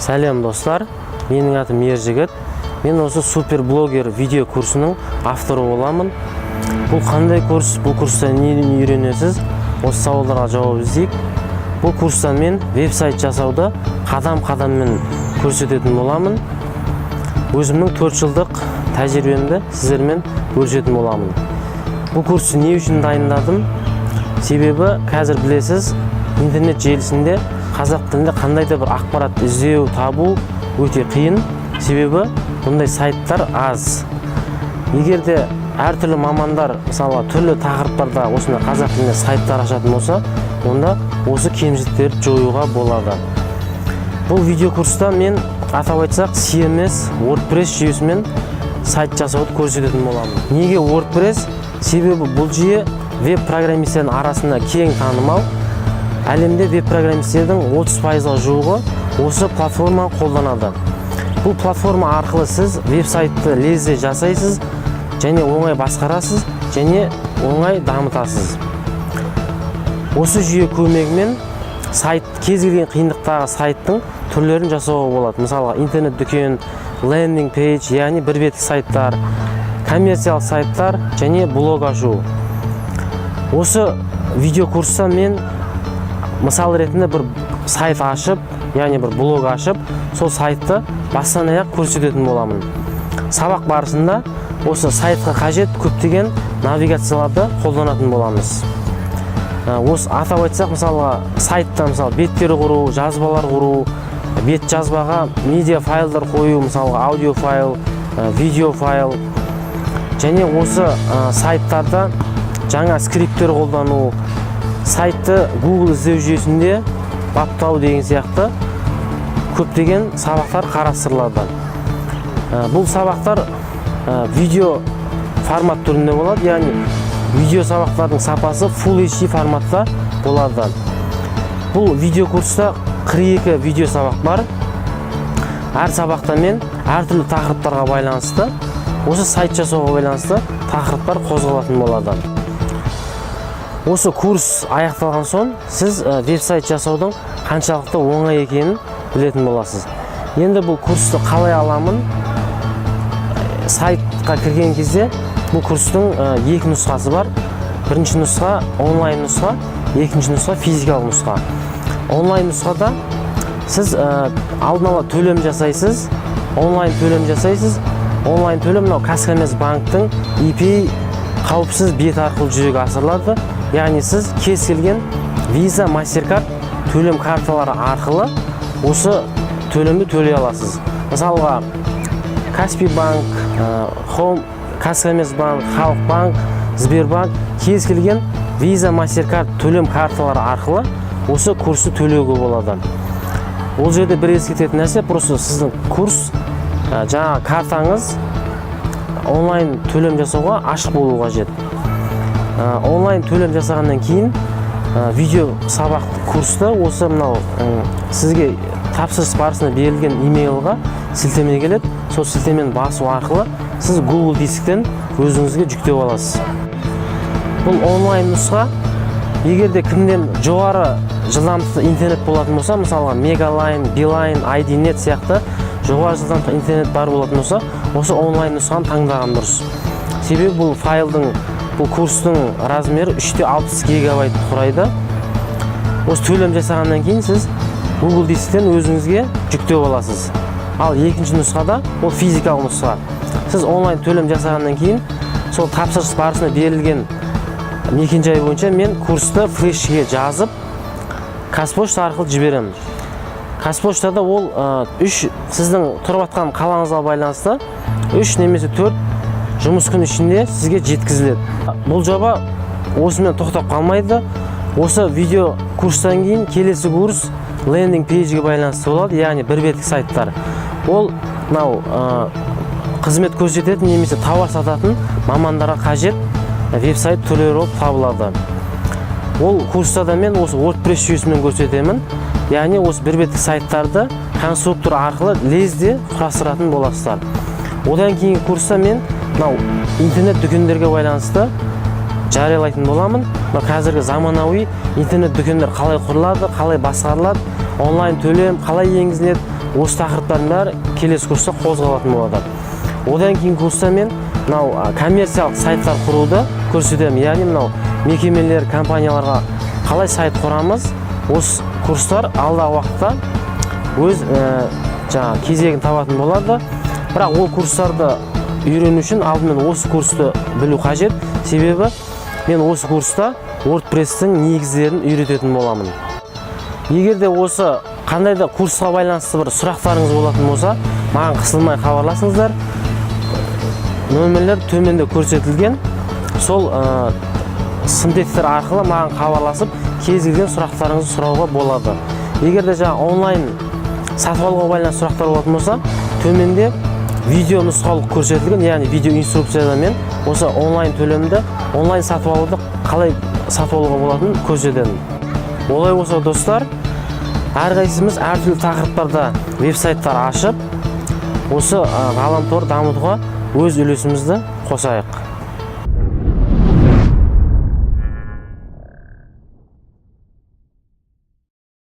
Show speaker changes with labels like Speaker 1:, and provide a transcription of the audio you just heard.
Speaker 1: Сәлем достар, менің атым Ержігіт. Мен осы супер блогер видео курсының авторы боламын. Бұл қандай курс? Бұл курста нені үйренесіз? Осы сауалдарға жауап іздейік. Бұл курста мен веб-сайт жасауды қадам-қадаммен көрсететін боламын. Өзімнің 4 жылдық тәжірибемді сіздермен бөлісетін боламын. Бұл курсты не үшін дайындадым? Себебі қазір білесіз, интернет желісінде қазақ тілінде қандай да бір ақпарат іздеу, табу өте қиын. Себебі бұндай сайттар аз. Егер де әртүрлі мамандар, мысалы түрлі тақырыптарда осындай қазақ тілінде сайттар ашатын болса, онда осы кемшіліктерді жоюға болады. Бұл видео курста мен атап айтсақ CMS, WordPress жүйесімен сайт жасауды көрсететін боламын. Неге WordPress? Себебі бұл жүйе веб-программистердің арасында кең танымал. Әлемде веб-программистердің 30%-ға жуығы осы платформаны қолданады. Бұл платформа арқылы сіз веб-сайтты лезде жасайсыз, және оңай басқарасыз, және оңай дамытасыз. Осы жүйе көмегімен сайт, кез келген қиындықтағы сайттың түрлерін жасауға болады. Мысалға, интернет дүкен, лендинг пейдж, яғни бір беттік сайттар, коммерциялық сайттар және блог ашу. Осы видео курста мен мысал ретінде бір сайт ашып, яғни бір блог ашып, сол сайтты бастан аяқ көрсететін боламын. Сабақ барысында осы сайтқа қажет көптеген навигацияларды қолданатын боламыз. Осы атап айтсақ, мысалға сайтта беттер құру, жазбалар құру, бет жазбаға медиа файлдар қою, мысалға аудио файл, видео файл, және осы сайттарда жаңа скриптер қолдану, сайтты Google іздеу жүйесінде баптау деген сияқты көптеген сабақтар қарастырылады. Бұл сабақтар видео формат түрінде болады, яғни видео сабақтардың сапасы Full HD форматта болады. Бұл видео курста 42 видео сабақ бар. Әр сабақта мен әртүрлі тақырыптарға байланысты, осы сайт жасауға байланысты тақырыптар қозғалатын болады. Осы курс аяқталған соң, сіз веб-сайт жасаудың қаншалықты оңай екенін білетін боласыз. Енді бұл курсты қалай аламын? Сайтқа кірген кезде бұл курстың екі нұсқасы бар. Бірінші нұсқа онлайн нұсқа, екінші нұсқа физикалық нұсқа. Онлайн нұсқада сіз алдын ала төлем жасайсыз, онлайн төлем жасайсыз. Онлайн төлем Казкоммерцбанктың EPay қауіпсіз бет арқылы жүзеге асырылады. Яғни сіз кез келген Visa, MasterCard төлем карталары арқылы осы төлемді төлей аласыз. Мысалға, Каспий банк, Казкоммерцбанк, Халық банк, Сбербанк кез келген Visa, MasterCard төлем карталары арқылы осы курсты төлеуге болады. Ол жерде бір ескертетін нәрсе, просто сіздің курс жаңа картаңыз онлайн төлем жасауға ашық болу қажет. Онлайн төлем жасағаннан кейін видео сабақ курсты осы мынау сізге тапсырыс барысында берілген имейлға сілтеме келеді. Сол сілтемені басу арқылы сіз Google дисктен өзіңізге жүктеп аласыз. Бұл онлайн нұсқа. Егерде кімден жоғары жылдамдықты интернет болатын болса, мысалға Megaline, Beeline, ID.net сияқты жоғары жылдамдықты интернет бар болатын болса, осы онлайн нұсқаны таңдаған дұрыс. Себебі бұл файлдың, бұл курстың размері 360 гигабайт құрайды. Осы төлем жасағаннан кейін сіз Google дисктен өзіңізге жүктеп аласыз. Ал екінші нұсқада ол физикалық нұсқа. Сіз онлайн төлем жасағаннан кейін сол тапсырыс барысында берілген мекен-жай бойынша мен курсты флешке жазып, Қазпошта арқылы жіберемін. Қазпоштада ол сіздің тұрып жатқан қалаңызға байланысты 3 немесе 4 жұмыс күн ішінде сізге жеткізіледі. Бұл жоба осымен тоқтап қалмайды. Осы видео курстан кейін келесі курс лендинг пейджге байланысты болады, яғни бір беттік сайттар. Ол қызмет көрсететін немесе тауар сататын мамандарға қажет веб-сайт түрлері болып табылады. Ол курста да мен осы WordPress жүйесімен көрсетемін. Яғни осы бір беттік сайттарды конструктор арқылы лезде құрастыратын боласыздар. Одан кейін курста мен интернет дүкендерге байланысты жариялайтын боламын. Қазіргі заманауи интернет дүкендер қалай құрылады, қалай басқарылады, онлайн төлем қалай енгізіледі, осы тақырыптардың бәрі келесі курста қозғалатын болады. Одан кейін курста мен мынау коммерциялық сайттар құруды көрсетемін. Яғни мынау мекемелер, компанияларға қалай сайт құрамыз, осы курстар алдағы уақытта өз кезегін табатын болады. Бірақ ол курстарды үйрену үшін алдымен осы курсты білу қажет. Себебі мен осы курста WordPress-тің негіздерін үйрететін боламын. Егер де осы қандай да курсқа байланысты бір сұрақтарыңыз болатын болса, маған қысылмай хабарласыңыздар. Нөмірлер төменде көрсетілген. Сол sim-тегтер арқылы маған хабарласып, кез келген сұрақтарыңызды сұрауға болады. Егер де онлайн сатып алуға байланысты сұрақтар болатын болса, төменде видео нұсқаулық көрсетілген, яғни видео инструкцияда мен осы онлайн төлемді, онлайн сатып алуды қалай сатып алуға болатынын көрсетемін. Олай болса достар, әрқайсымыз әртүрлі тақырыптарда веб-сайттар ашып, осы ғаламтор дамытуға өз үлесімізді қосайық.